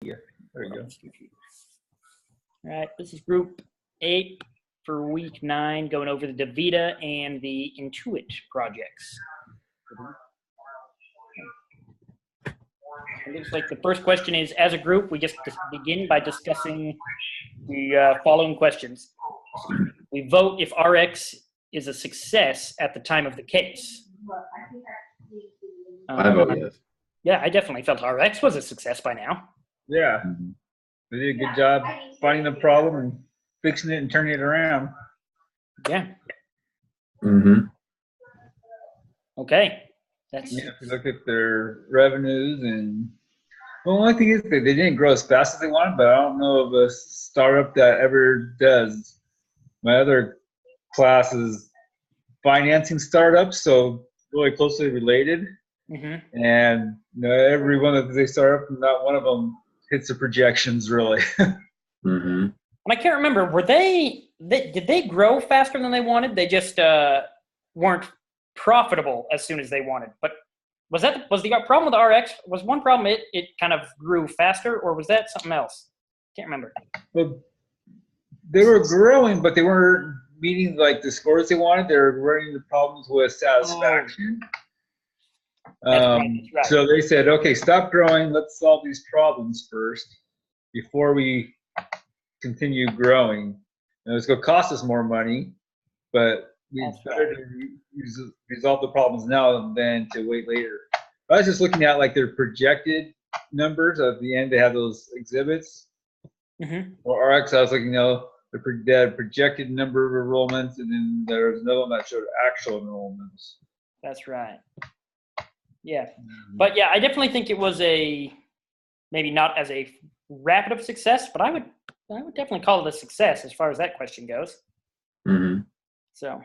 Yeah, there you go. All right, this is group 8 for week 9, going over the DaVita and the Intuit projects. It looks like the first question is, as a group, we just begin by discussing the following questions. We vote if RX is a success at the time of the case. I vote yes. Yeah, I definitely felt RX was a success by now. Yeah, they did a good job finding the problem and fixing it and turning it around. Yeah. Mm-hmm. Okay. If you look at their revenues, and the only thing is that they didn't grow as fast as they wanted, but I don't know of a startup that ever does. My other class is financing startups, so really closely related. Mm-hmm. And every one that they start up, not one of them hits the projections really. Mm-hmm. And I can't remember, did they grow faster than they wanted? They just weren't profitable as soon as they wanted. But was the problem with the RX? Was one problem it kind of grew faster, or was that something else? Can't remember. Well, they were growing, but they weren't meeting like the scores they wanted. They were running into problems with satisfaction. That's right. So they said, okay, stop growing. Let's solve these problems first before we continue growing. And it's going to cost us more money, but it's better to resolve the problems now than to wait later. I was just looking at like their projected numbers. At the end, they have those exhibits. Mm-hmm. Or RX, I was looking, they had projected number of enrollments, and then there was another one that showed actual enrollments. That's right. Yeah. But yeah, I definitely think it was maybe not as a rapid of success, but I would definitely call it a success as far as that question goes. Mm-hmm. So, all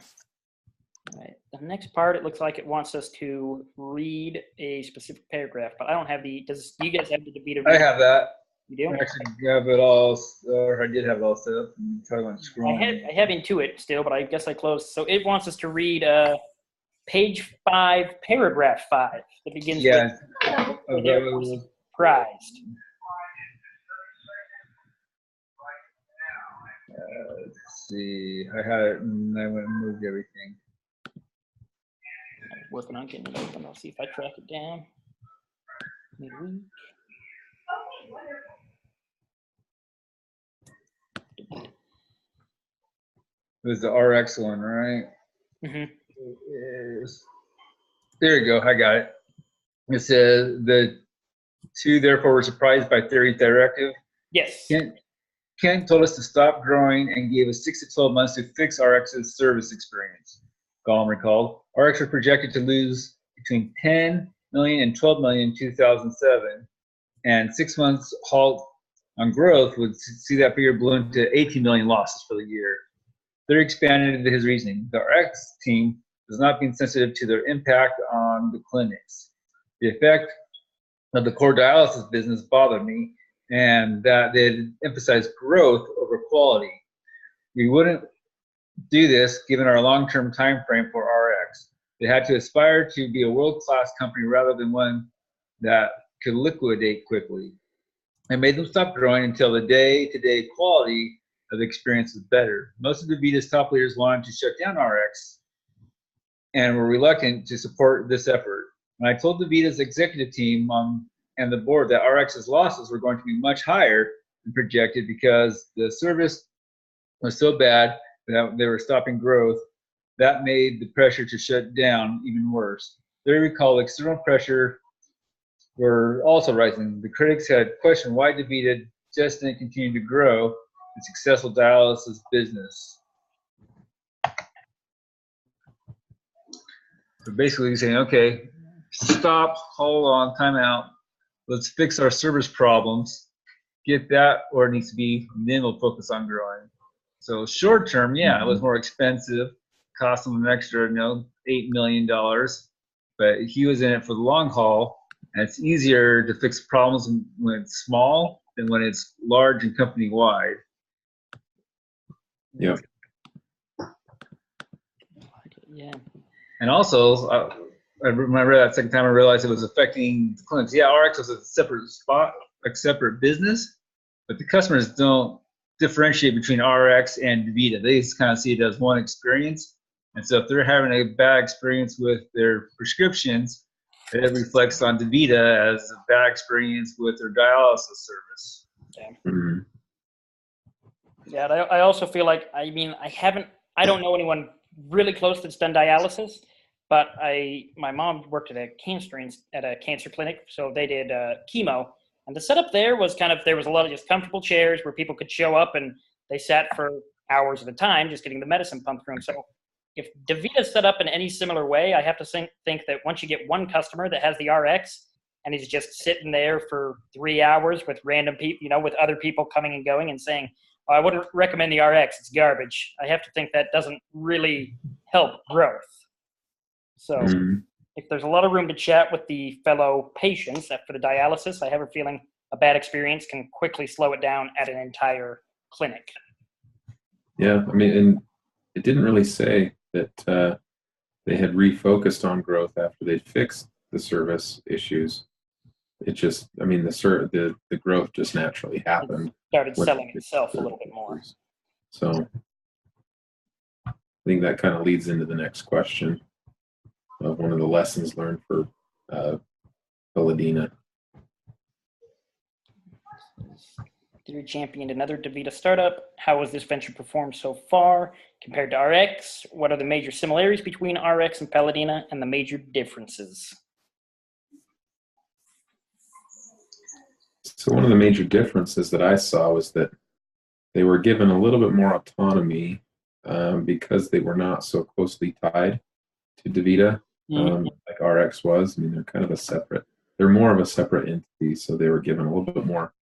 right. The next part, it looks like it wants us to read a specific paragraph, but I don't have do you guys have the DaVita? I have that. You do? I actually have it all, or I did have it all set up. I have Intuit still, but I guess I closed. So it wants us to read page 5, paragraph 5 that begins with surprised. Let's see. I had it and I went and moved everything. I'm working on getting it open. I'll see if I track it down. Midweek. It was the RX one, right? Mm-hmm. There you go. I got it. It says the 2 therefore were surprised by theory directive. Yes. Kent told us to stop growing and gave us 6 to 12 months to fix RX's service experience. Gollum recalled. RX was projected to lose between 10 million and 12 million in 2007, and 6 months halt on growth would see that figure balloon to 18 million losses for the year. There expanded into his reasoning. The RX team was not being sensitive to their impact on the clinics. The effect of the core dialysis business bothered me, and that they emphasized growth over quality. We wouldn't do this given our long-term time frame for RX. They had to aspire to be a world-class company rather than one that could liquidate quickly. I made them stop growing until the day-to-day quality of the experience was better. Most of DaVita's top leaders wanted to shut down RX and were reluctant to support this effort. When I told DaVita's executive team and the board that RX's losses were going to be much higher than projected because the service was so bad that they were stopping growth, that made the pressure to shut down even worse. They recall external pressure were also rising. The critics had questioned why DaVita just didn't continue to grow a successful dialysis business. So basically saying, okay, stop, hold on, time out. Let's fix our service problems, get that where it needs to be, and then we'll focus on growing. So short term, yeah, it was more expensive, cost them an extra, $8 million, but he was in it for the long haul, and it's easier to fix problems when it's small than when it's large and company-wide. Yep. Yeah. And also, when I read that second time, I realized it was affecting the clinics. Yeah, RX was a separate spot a separate business, but the customers don't differentiate between RX and DaVita. They just kind of see it as one experience. And so if they're having a bad experience with their prescriptions, it reflects on DaVita as a bad experience with their dialysis service. Okay. Mm-hmm. Yeah, I also feel like, I don't know anyone really close that's done dialysis, but my mom worked at a cancer clinic, so they did chemo, and the setup there was there was a lot of just comfortable chairs where people could show up and they sat for hours at a time just getting the medicine pumped through them. So if DaVita's set up in any similar way, I have to think that once you get one customer that has the RX and he's just sitting there for 3 hours with random people, with other people coming and going and saying, I wouldn't recommend the RX, it's garbage. I have to think that doesn't really help growth. So if there's a lot of room to chat with the fellow patients for the dialysis, I have a feeling a bad experience can quickly slow it down at an entire clinic. Yeah, I mean, and it didn't really say that they had refocused on growth after they fixed the service issues. It just, I mean, the growth just naturally happened. It started selling itself a little bit more. So I think that kind of leads into the next question of one of the lessons learned for Paladina. You championed another DaVita startup. How has this venture performed so far compared to RX? What are the major similarities between RX and Paladina and the major differences? So one of the major differences that I saw was that they were given a little bit more autonomy because they were not so closely tied to DaVita like RX was. I mean, they're more of a separate entity, so they were given a little bit more,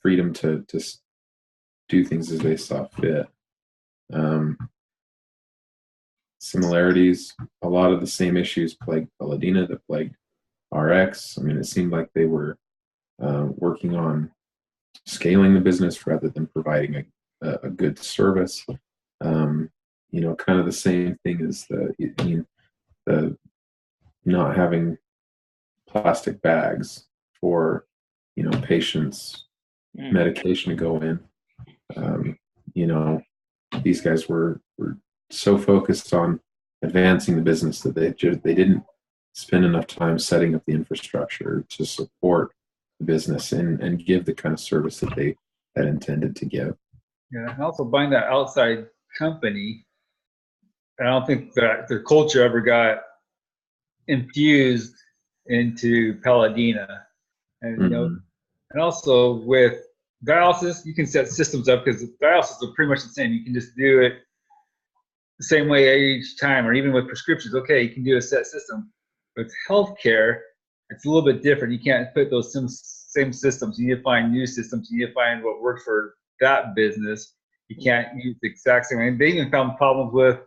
freedom to do things as they saw fit. Similarities, a lot of the same issues plagued Paladina that plagued RX. I mean, it seemed like they were working on scaling the business rather than providing a good service. Kind of the same thing as the not having plastic bags for patients' medication to go in. These guys were so focused on advancing the business that they didn't spend enough time setting up the infrastructure to support the business and give the kind of service that they had intended to give. Yeah, and also buying that outside company, I don't think that their culture ever got infused into Paladina. And and also with dialysis, you can set systems up because dialysis are pretty much the same. You can just do it the same way each time, or even with prescriptions. Okay, you can do a set system. With healthcare, it's a little bit different. You can't put those same systems. You need to find new systems. You need to find what works for that business. You can't use the exact same. And they even found problems with,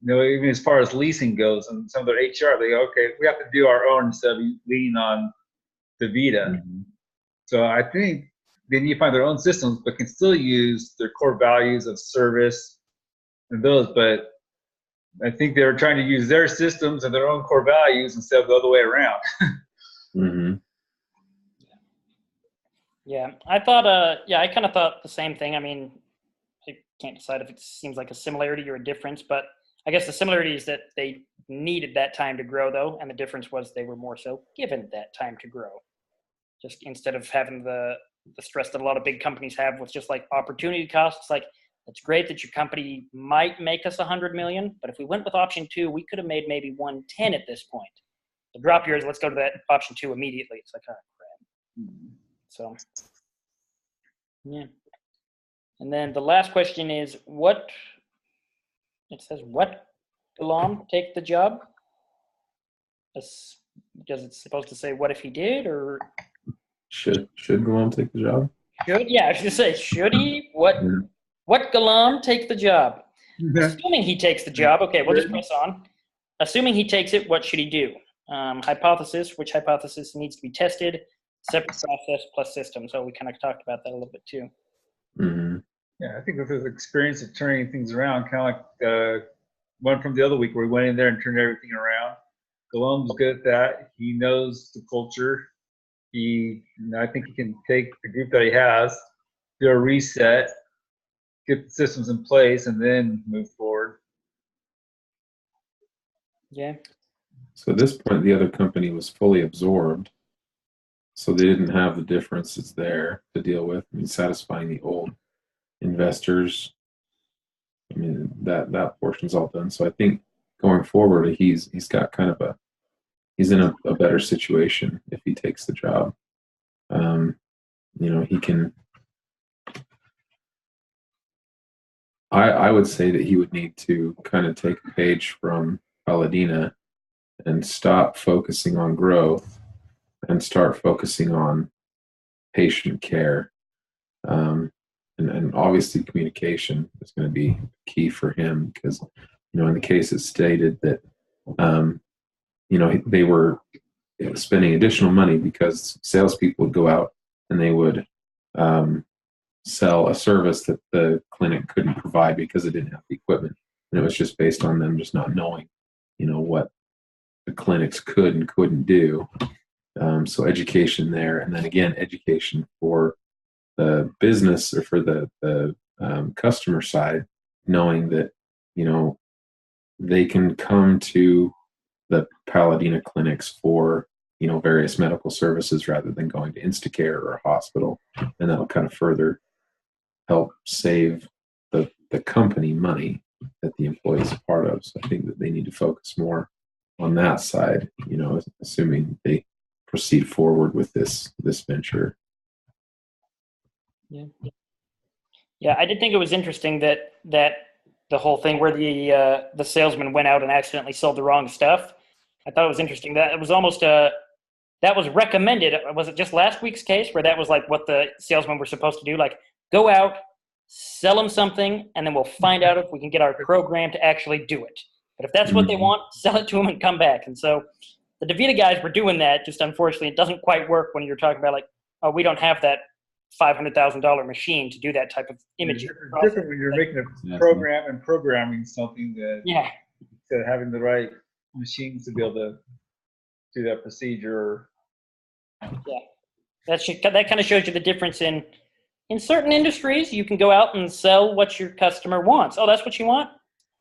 even as far as leasing goes, and some of their HR, they go, okay, we have to do our own instead of leaning on DaVita. So I think they need to find their own systems, but can still use their core values of service and those. But I think they were trying to use their systems and their own core values instead of the other way around. Yeah, I thought, I kind of thought the same thing. I mean, I can't decide if it seems like a similarity or a difference, but I guess the similarity is that they needed that time to grow, though, and the difference was they were more so given that time to grow. Just instead of having the stress that a lot of big companies have with just like opportunity costs, it's like, it's great that your company might make us $100 million, but if we went with option 2, we could have made maybe 110 at this point. So drop yours, let's go to that option 2 immediately. It's like, oh, crap. So, yeah. And then the last question is, what Gulam take the job? Does it supposed to say what if he did, or should Gulam take the job? I should say, should he? What Gulam take the job? Assuming he takes the job, okay, we'll just press on. Assuming he takes it, what should he do? Hypothesis, which hypothesis needs to be tested? Separate process plus system. So we kind of talked about that a little bit too. Yeah, I think with his experience of turning things around, kind of like one from the other week where he went in there and turned everything around. Gulam's good at that. He knows the culture. I think he can take the group that he has, do a reset, get the systems in place, and then move forward. Yeah. So at this point, the other company was fully absorbed, so they didn't have the differences there to deal with. I mean, satisfying the old investors. I mean, that portion's all done. So I think going forward, he's got kind of he's in a better situation if he takes the job. He can. I would say that he would need to kind of take a page from Paladina and stop focusing on growth and start focusing on patient care. And obviously communication is going to be key for him because, in the case it stated that, they were spending additional money because salespeople would go out and they would sell a service that the clinic couldn't provide because it didn't have the equipment. And it was just based on them just not knowing, what the clinics could and couldn't do. So education there. And then again, education for the business or for the customer side, knowing that, they can come to the Paladina clinics for, various medical services rather than going to Instacare or a hospital. And that'll kind of further help save the company money that the employees are part of. So I think that they need to focus more on that side, assuming they proceed forward with this venture. Yeah, I did think it was interesting that the whole thing where the salesman went out and accidentally sold the wrong stuff. I thought it was interesting that it was almost that was recommended. Was it just last week's case where that was like what the salesmen were supposed to do? Like, go out, sell them something, and then we'll find out if we can get our program to actually do it. But if that's what they want, sell it to them and come back. And so the DaVita guys were doing that. Just unfortunately, it doesn't quite work when you're talking about like, oh, we don't have that $500,000 machine to do that type of imaging. It's different when you're making a program and programming something that to having the right machines to be able to do that procedure. Yeah, that kind of shows you the difference in certain industries. You can go out and sell what your customer wants. Oh, that's what you want?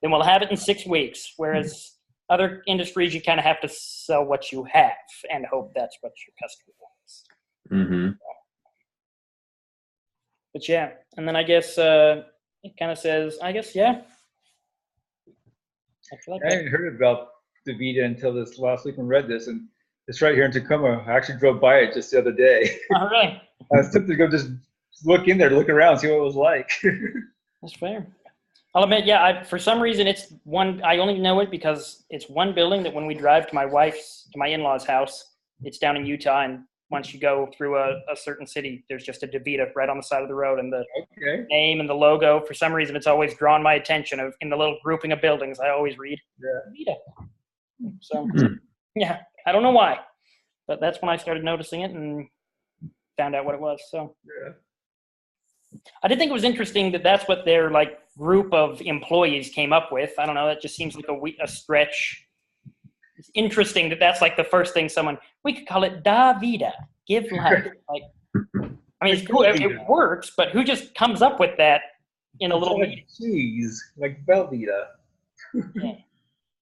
Then we'll have it in 6 weeks. Whereas other industries, you kind of have to sell what you have and hope that's what your customer wants. Mm-hmm. But yeah, and then I guess it kind of says, I hadn't heard about DaVita until this last week and read this, and it's right here in Tacoma. I actually drove by it just the other day. Oh, really? I was tempted to go just look in there, look around, see what it was like. That's fair. I'll admit, for some reason, it's one. I only know it because it's one building that when we drive to my in-laws' house, it's down in Utah, and once you go through a certain city, there's just a DaVita right on the side of the road, and the name and the logo. For some reason, it's always drawn my attention. In the little grouping of buildings, I always read DaVita. So, yeah, I don't know why, but that's when I started noticing it and found out what it was. So, I did think it was interesting that that's what their like group of employees came up with. I don't know. That just seems like a stretch. It's interesting that that's like the first thing we could call it DaVita, give life. Like, I mean, it's cool. It works, but who just comes up with that in a little meeting? Cheese, like Velveeta. Yeah.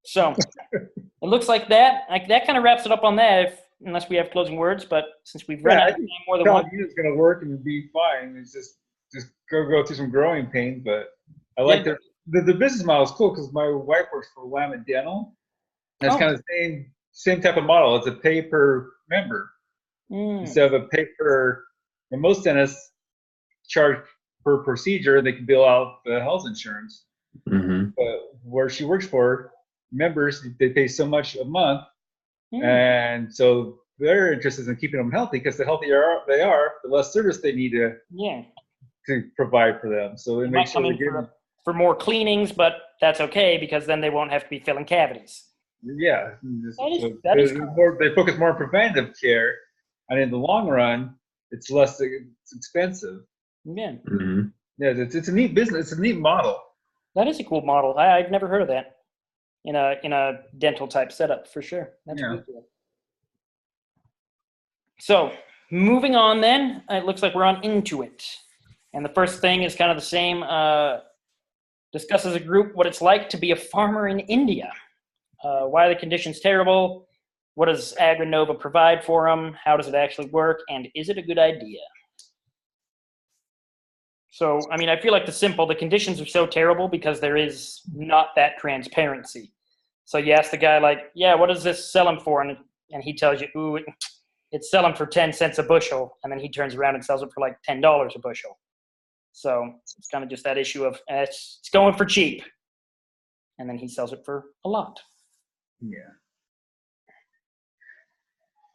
So it looks like that kind of wraps it up on that, unless we have closing words. But since we've run out of time more than one, it's going to work and be fine. It's just go through some growing pains. But I like the business model is cool because my wife works for Willamette Dental. That's kind of the same type of model. It's a pay per member instead of a pay per. And most dentists charge per procedure. They can bill out the health insurance. Mm-hmm. But where she works for, members, they pay so much a month, and so they're interested in keeping them healthy because the healthier they are, the less service they need to provide for them. So it makes sure they get for more cleanings, but that's okay because then they won't have to be filling cavities. Yeah, that is cool. They focus more on preventative care, and in the long run, it's less expensive. Yeah, it's a neat business. It's a neat model. That is a cool model. I've never heard of that in a dental type setup for sure. That's really cool. So moving on then, it looks like we're on Intuit. And the first thing is kind of the same. Discuss as a group what it's like to be a farmer in India. Why are the conditions terrible? What does AgriNova provide for them? How does it actually work? And is it a good idea? So, I mean, I feel like the conditions are so terrible because there is not that transparency. So you ask the guy, like, yeah, what does this sell him for? And he tells you, ooh, it's selling for 10 cents a bushel. And then he turns around and sells it for like $10 a bushel. So it's kind of just that issue of it's going for cheap. And then he sells it for a lot. Yeah.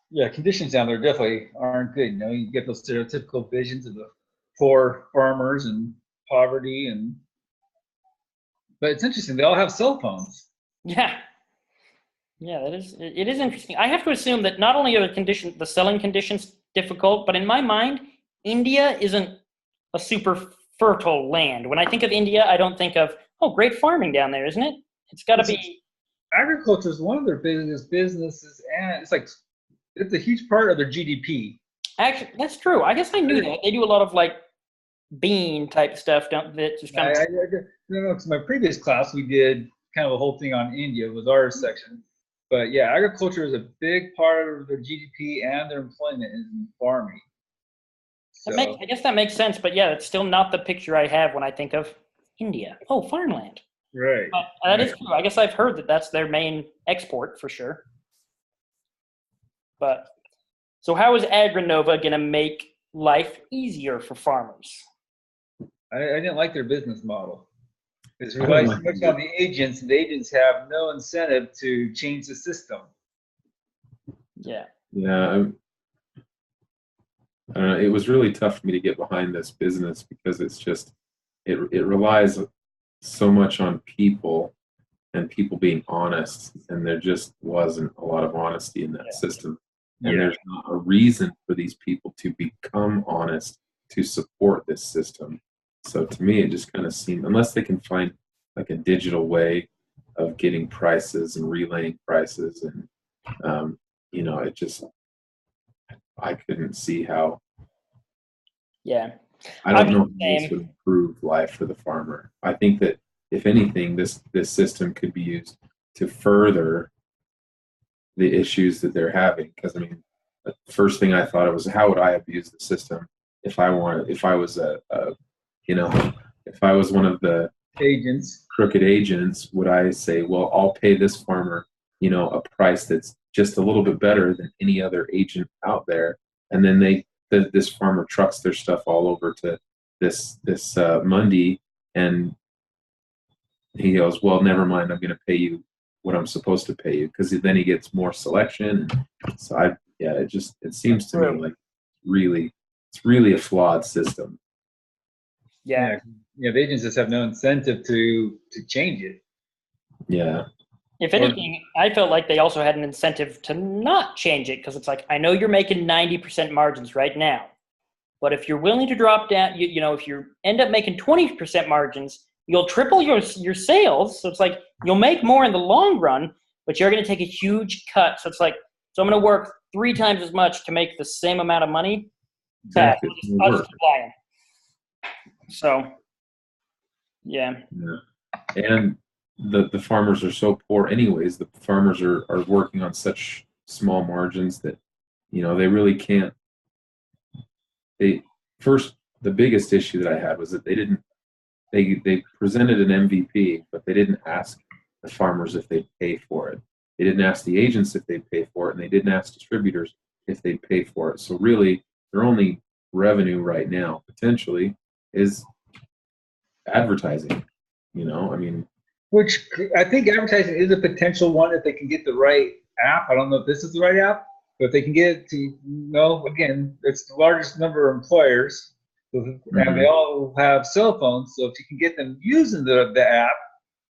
Yeah, conditions down there definitely aren't good. You know, you get those stereotypical visions of the poor farmers and poverty, but it's interesting. They all have cell phones. Yeah. Yeah, it is interesting. I have to assume that not only are the selling conditions difficult, but in my mind, India isn't a super fertile land. When I think of India, I don't think of, oh, great farming down there, isn't it? It's got to be. Agriculture is one of their biggest businesses, and it's a huge part of their GDP. Actually, that's true. I guess I knew that. They do a lot of like bean type stuff, don't they? Just kind of. Because my previous class, we did kind of a whole thing on India with our section. But yeah, agriculture is a big part of their GDP and their employment is in farming. So, I guess that makes sense, but yeah, it's still not the picture I have when I think of India. Oh, farmland. Right. That is true. I guess I've heard that that's their main export for sure. But so how is AgriNova going to make life easier for farmers? I didn't like their business model. It's relies so much on the agents, and the agents have no incentive to change the system. Yeah. Yeah. I don't know, it was really tough for me to get behind this business because it's just, it relies so much on people and people being honest, and there just wasn't a lot of honesty in that system. And there's not a reason for these people to become honest to support this system. So to me, it just kind of seemed, unless they can find like a digital way of getting prices and relaying prices, and you know, it just, I couldn't see how. Yeah. I don't know if this would improve life for the farmer. I think that if anything, this system could be used to further the issues that they're having. Because I mean, the first thing I thought of was, how would I abuse the system if I was if I was one of the crooked agents? Would I say, well, I'll pay this farmer, you know, a price that's just a little bit better than any other agent out there, and then this farmer trucks their stuff all over to this Monday, and he goes, well, never mind, I'm going to pay you what I'm supposed to pay you, because then he gets more selection. So it seems to me like it's really a flawed system. Yeah, the agents just have no incentive to change it. Yeah. If anything, I felt like they also had an incentive to not change it, because it's like, I know you're making 90% margins right now, but if you're willing to drop down, you know, if you end up making 20% margins, you'll triple your sales. So it's like, you'll make more in the long run, but you're going to take a huge cut. So it's like, so I'm going to work 3 times as much to make the same amount of money. Exactly. I'll just apply it. So, yeah. And the farmers are so poor anyways. The farmers are working on such small margins that, you know, they really can't. The biggest issue that I had was that they presented an MVP, but they didn't ask the farmers if they'd pay for it. They didn't ask the agents if they'd pay for it, and they didn't ask distributors if they'd pay for it. So really, their only revenue right now, potentially, is advertising. You know, I mean, which I think advertising is a potential one if they can get the right app. I don't know if this is the right app, but if they can get it to, you know, again, it's the largest number of employers, and they all have cell phones. So if you can get them using the app,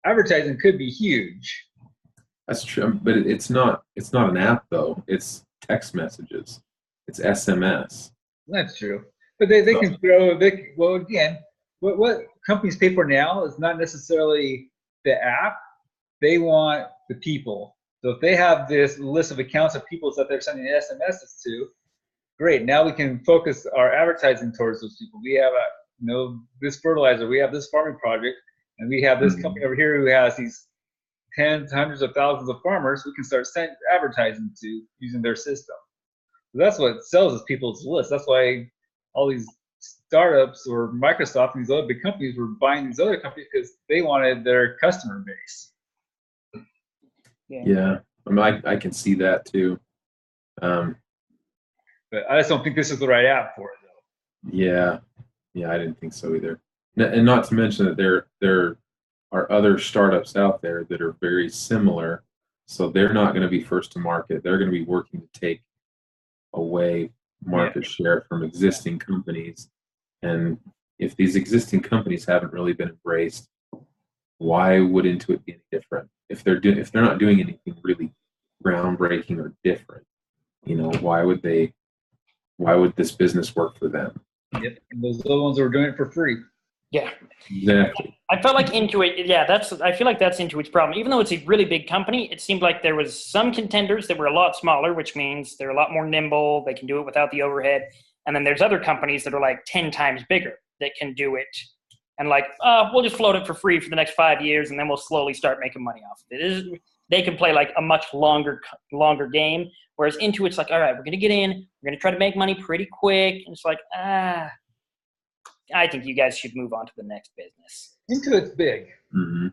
advertising could be huge. That's true, but it's not an app though. It's text messages. It's SMS. That's true, but they can throw. Well, again, what companies pay for now is not necessarily the app. They want the people. So if they have this list of accounts of people that they're sending SMSs to, great. Now we can focus our advertising towards those people. We have this fertilizer, we have this farming project, and we have this company over here who has these tens, hundreds of thousands of farmers. We can start advertising to using their system. So that's what sells is people's list. That's why all these startups or Microsoft and these other big companies were buying these other companies, because they wanted their customer base. Yeah. I mean, I can see that too. But I just don't think this is the right app for it, though. Yeah, I didn't think so either. And not to mention that there are other startups out there that are very similar, so they're not going to be first to market. They're going to be working to take away market share from existing companies. And if these existing companies haven't really been embraced, why would Intuit be any different? If they're not doing anything really groundbreaking or different, why would this business work for them? Yep. And those other ones were doing it for free. Yeah. Exactly. I felt like Intuit, I feel like that's Intuit's problem. Even though it's a really big company, it seemed like there was some contenders that were a lot smaller, which means they're a lot more nimble. They can do it without the overhead. And then there's other companies that are like 10 times bigger that can do it. And like, we'll just float it for free for the next 5 years, and then we'll slowly start making money off of it. They can play like a much longer game. Whereas Intuit's like, all right, we're going to get in. We're going to try to make money pretty quick. And it's like, I think you guys should move on to the next business. Intuit's big. Mm-hmm.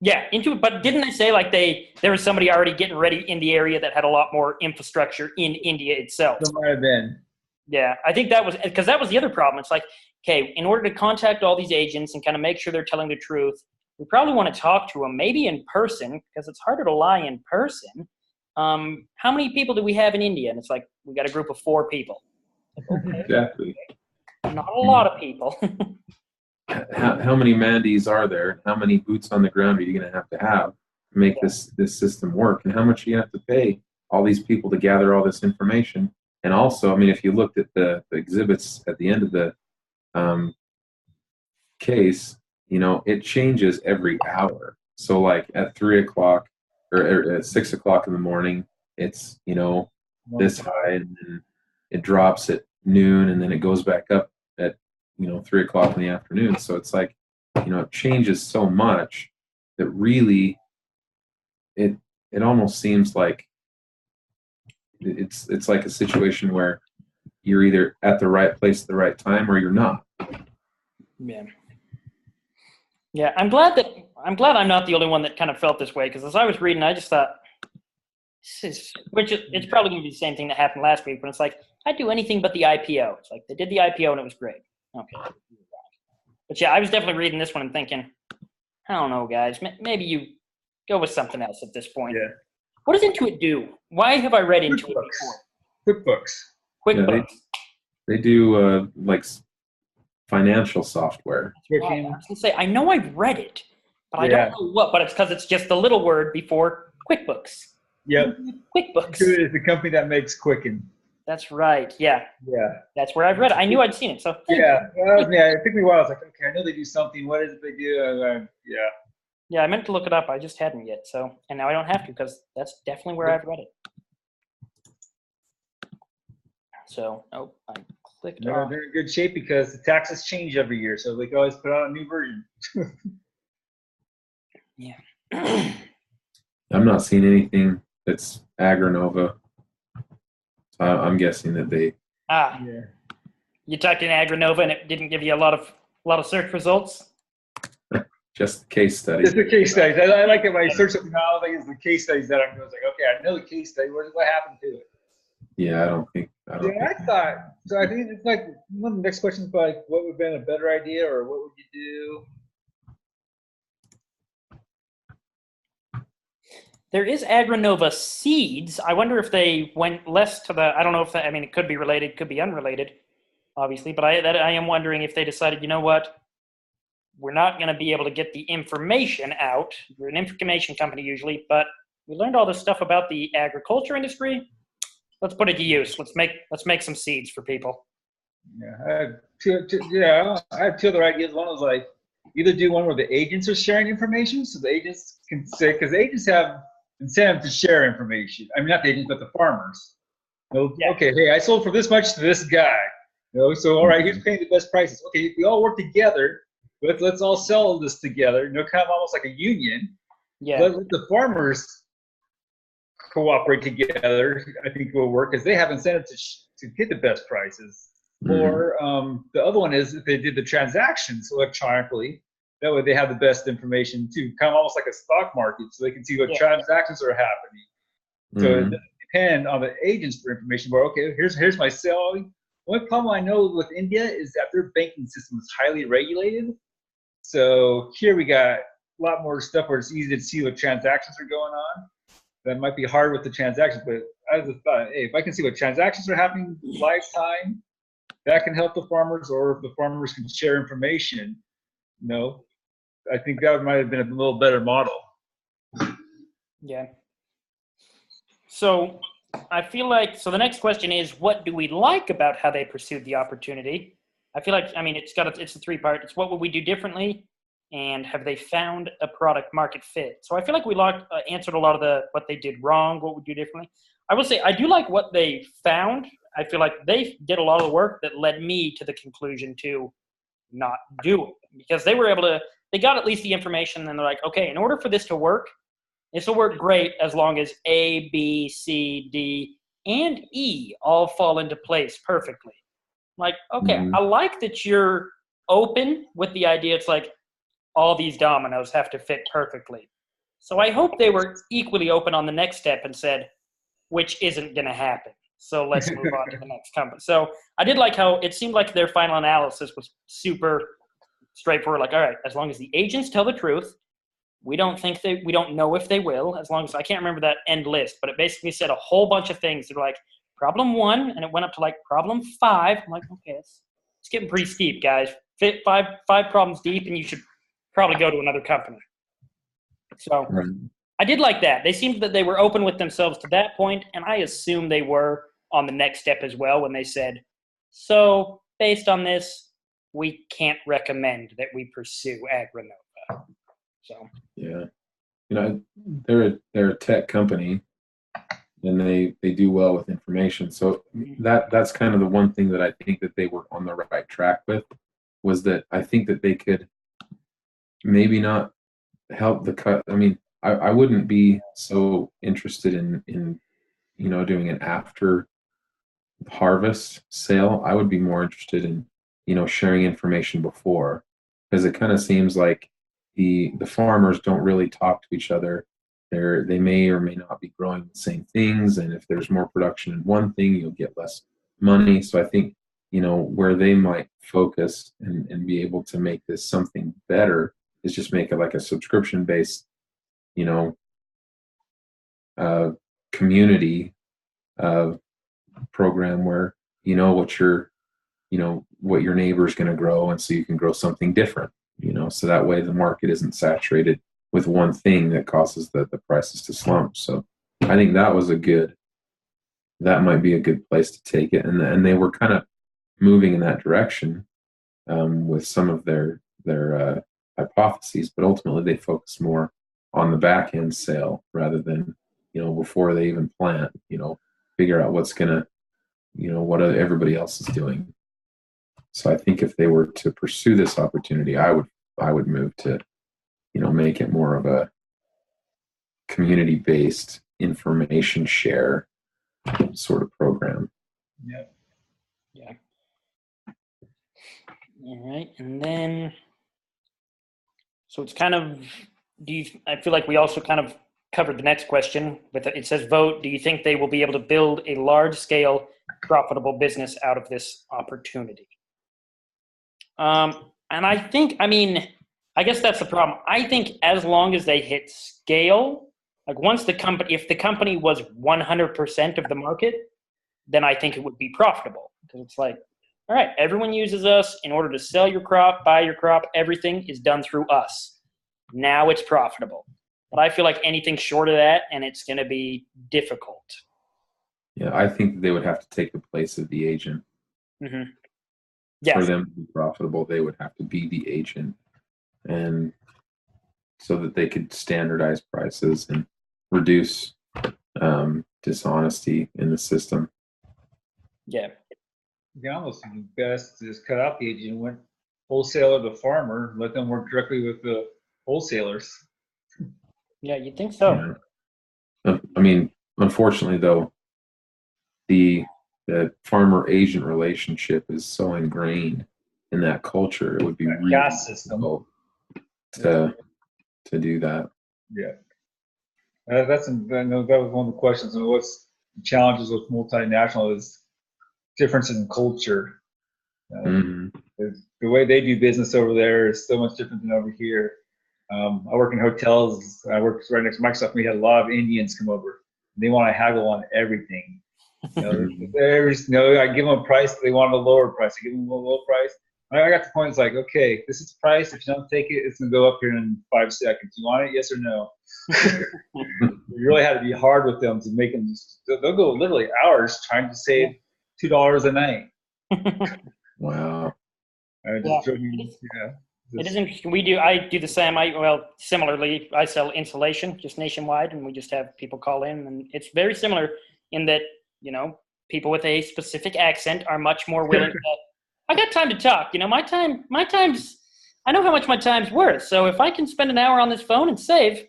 Yeah, Intuit. But didn't they say like there was somebody already getting ready in the area that had a lot more infrastructure in India itself? There might have been. Yeah, I think that was because that was the other problem. It's like, okay, in order to contact all these agents and kind of make sure they're telling the truth, we probably want to talk to them, maybe in person, because it's harder to lie in person. How many people do we have in India? And it's like, we got a group of 4 people. Okay. Exactly. Not a lot of people. How many Mandys are there? How many boots on the ground are you going to have to make this system work? And how much are you going to have to pay all these people to gather all this information? And also, I mean, if you looked at the exhibits at the end of the case, it changes every hour. So like at 3 o'clock or at 6 o'clock in the morning, it's, this high, and then it drops at noon, and then it goes back up at, 3 o'clock in the afternoon. So it's like, it changes so much that really it almost seems like it's like a situation where you're either at the right place at the right time or you're not. Yeah, I'm glad I'm not the only one that kind of felt this way, because as I was reading, I just thought, it's probably going to be the same thing that happened last week, when it's like, I'd do anything but the IPO. It's like, they did the IPO and it was great. Okay. But yeah, I was definitely reading this one and thinking, I don't know, guys, maybe you go with something else at this point. Yeah. What does Intuit do? Why have I read Intuit before? QuickBooks. They do like financial software. I was going to say, I know I've read it, but I don't know what. But it's because it's just the little word before QuickBooks. Yep. QuickBooks. Intuit is the company that makes Quicken. That's right. Yeah. Yeah. That's where I've read it. I knew I'd seen it. So yeah. It took me a while. I was like, okay, I know they do something. What is it they do? Yeah. Yeah, I meant to look it up. I just hadn't yet. So, and now I don't have to, because that's definitely where I've read it. So, I clicked on. They're in good shape because the taxes change every year, so they can always put out a new version. Yeah. I'm not seeing anything that's Agrinova. I'm guessing that they. Yeah. You typed in Agrinova and it didn't give you a lot of search results. Just the case study. Just the case studies. I like it when I search something now. I think it's the case studies that I'm doing. It's like, okay, I know the case study. What happened to it? Yeah, I don't think. I thought. So I think it's like one of the next questions, like, what would have been a better idea, or what would you do? There is Agrinova Seeds. I wonder if they went less to the. I don't know if that. I mean, it could be related, could be unrelated, obviously. But I am wondering if they decided, you know what, we're not going to be able to get the information out. We're an information company usually, but we learned all this stuff about the agriculture industry. Let's put it to use. Let's make some seeds for people. Yeah, I had two other ideas. One was like, either do one where the agents are sharing information, so the agents can say, because the agents have incentive to share information. I mean, not the agents, but the farmers. No, Yeah. okay, hey, I sold for this much to this guy. So all right, who's paying the best prices? Okay, we all work together. Let's all sell this together. Kind of almost like a union. Yeah. Let the farmers cooperate together. I think will work because they have incentive to get the best prices. Or the other one is if they did the transactions electronically, that way they have the best information too, kind of almost like a stock market, so they can see what transactions are happening. So it doesn't depend on the agents for information. But okay, here's my sale. One problem I know with India is that their banking system is highly regulated. So here we got a lot more stuff where it's easy to see what transactions are going on. That might be hard with the transactions, but I just thought, hey, if I can see what transactions are happening lifetime, that can help the farmers, or if the farmers can share information, I think that might have been a little better model. Yeah. So I feel like, so the next question is, what do we like about how they pursued the opportunity? I feel like, it's a three-part. It's what would we do differently, and have they found a product market fit? So I feel like we answered a lot of what they did wrong, what we do differently. I will say I do like what they found. I feel like they did a lot of the work that led me to the conclusion to not do it, because they were able to, they got at least the information, and they're like, okay, in order for this to work, this will work great as long as A, B, C, D, and E all fall into place perfectly. Like, okay, I like that you're open with the idea. It's like all these dominoes have to fit perfectly. So I hope they were equally open on the next step and said, which isn't going to happen. So let's move on to the next company. So I did like how it seemed like their final analysis was super straightforward. Like, all right, as long as the agents tell the truth, we don't know if they will, as long as, I can't remember that end list, but it basically said a whole bunch of things that were like problem 1, and it went up to like problem 5. I'm like, okay, it's getting pretty steep, guys. Five problems deep, and you should probably go to another company. So I did like that. They seemed that they were open with themselves to that point, and I assume they were on the next step as well when they said, so based on this, we can't recommend that we pursue Agrinova. So yeah, they're a tech company, and they do well with information. So that's kind of the one thing that I think that they were on the right track with, was that I think that they could maybe not help the cut. I mean, I wouldn't be so interested in doing an after harvest sale. I would be more interested in sharing information before, because it kind of seems like the farmers don't really talk to each other. They may or may not be growing the same things, and if there's more production in one thing, you'll get less money. So I think where they might focus and be able to make this something better is just make it like a subscription based community program where what your neighbor's going to grow, and so you can grow something different, so that way the market isn't saturated with one thing that causes the prices to slump. So I think that might be a good place to take it, and they were kind of moving in that direction with some of their hypotheses, but ultimately they focus more on the back end sale rather than before they even plant, figure out what's gonna what everybody else is doing. So I think if they were to pursue this opportunity, I would move to make it more of a community based information share sort of program. Yeah. All right, and then so it's kind of, I feel like we also kind of covered the next question with it says, vote, do you think they will be able to build a large scale profitable business out of this opportunity? And I think, I guess that's the problem. I think as long as they hit scale, like if the company was 100% of the market, then I think it would be profitable, because it's like, all right, everyone uses us in order to sell your crop, buy your crop, everything is done through us. Now it's profitable. But I feel like anything short of that, and it's going to be difficult. Yeah, I think they would have to take the place of the agent. Mm-hmm. Yes. For them to be profitable, they would have to be the agent, and so that they could standardize prices and reduce dishonesty in the system. Yeah. You can almost do best to just cut out the agent and went wholesaler to farmer, let them work directly with the wholesalers. Yeah, you'd think so. I mean, unfortunately, though, the farmer agent relationship is so ingrained in that culture. It would be really Caste system. difficult to do that. Yeah. I know that was one of the questions. And what's the challenges with multinational is differences in culture. The way they do business over there is so much different than over here. I work in hotels. I work right next to Microsoft. We had a lot of Indians come over. They want to haggle on everything. I give them a price. They want a lower price. I give them a low price. I got the point. It's like, okay, this is the price. If you don't take it, it's gonna go up here in 5 seconds. You want it? Yes or no? You really had to be hard with them to make them. They'll go literally hours trying to save $2 a night. Wow. It is interesting. I do the same. Similarly, I sell insulation just nationwide, and we just have people call in, and it's very similar in that, people with a specific accent are much more willing to, I got time to talk. My time's, I know how much my time's worth. So if I can spend an hour on this phone and save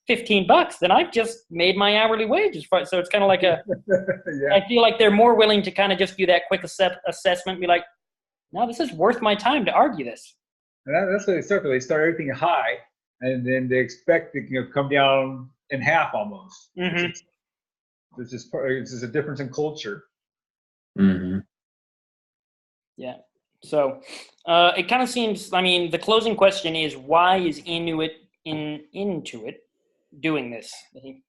$15, then I've just made my hourly wages. So it's kind of like I feel like they're more willing to kind of just do that quick assessment and be like, no, this is worth my time to argue this. And that's what they start. They start everything high, and then they expect to come down in half almost. Mm-hmm. It's just a difference in culture. Mm-hmm. Yeah. So it kind of seems. I mean, the closing question is, why is Intuit doing this? I think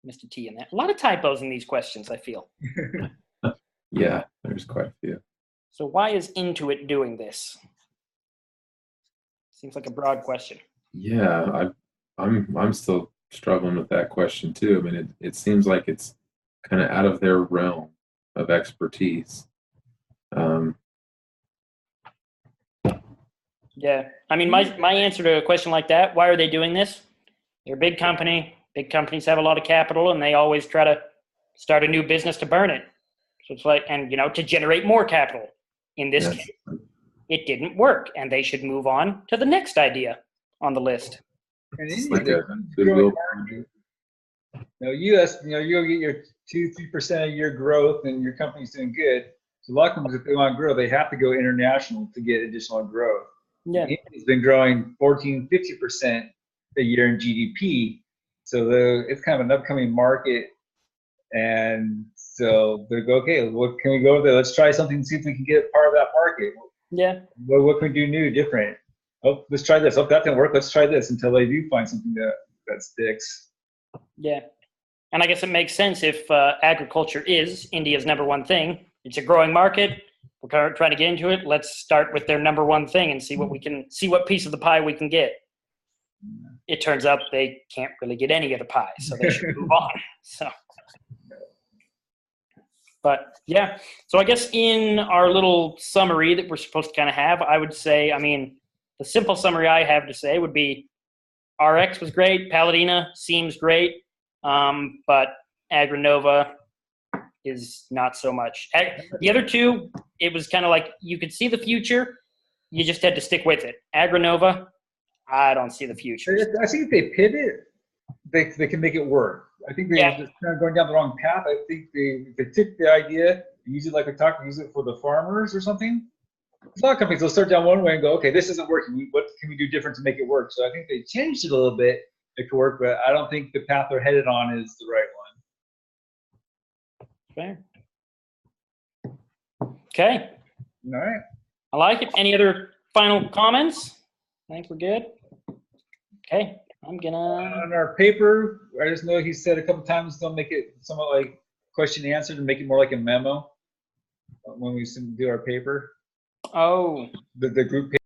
Mr. T in that. A lot of typos in these questions, I feel. Yeah, there's quite a few. So why is Intuit doing this? Seems like a broad question. Yeah, I'm still struggling with that question too. I mean, it seems like it's kind of out of their realm of expertise. Yeah, I mean, my answer to a question like that, why are they doing this? They're a big company. Big companies have a lot of capital, and they always try to start a new business to burn it. So it's like, and to generate more capital. In this case, it didn't work, and they should move on to the next idea on the list. And it's like a goodwill. U.S., you'll get your 2-3% a year growth, and your company's doing good. So a lot of companies, if they want to grow, they have to go international to get additional growth. Yeah, India's been growing 14-50% a year in GDP, so it's kind of an upcoming market, and so they go, okay, what can we go there? Let's try something and see if we can get part of that market. Yeah. What can we do new, different? Oh, let's try this. Oh, that didn't work. Let's try this until they do find something that sticks. Yeah. And I guess it makes sense if agriculture is India's number one thing. It's a growing market. We're trying to get into it. Let's start with their number one thing and see what piece of the pie we can get. It turns out they can't really get any of the pie, so they should move on. So. But yeah, so I guess in our little summary that we're supposed to kind of have, I would say, I mean, the simple summary I have to say would be RX was great, Paladina seems great, but Agrinova is not so much. The other two, it was kind of like you could see the future, you just had to stick with it. Agrinova, I don't see the future. I think if they pivot, they can make it work. I think they're just kind of going down the wrong path. I think they took the idea, use it like we talked, use it for the farmers or something. A lot of companies will start down one way and go, okay, this isn't working. What can we do different to make it work? So I think they changed it a little bit. It could work, but I don't think the path they're headed on is the right one. Fair. Okay. All right. I like it. Any other final comments? I think we're good. Okay. I'm gonna. On our paper, I just know he said a couple times, don't make it somewhat like question and answer, to make it more like a memo when we do our paper. Oh. The group paper.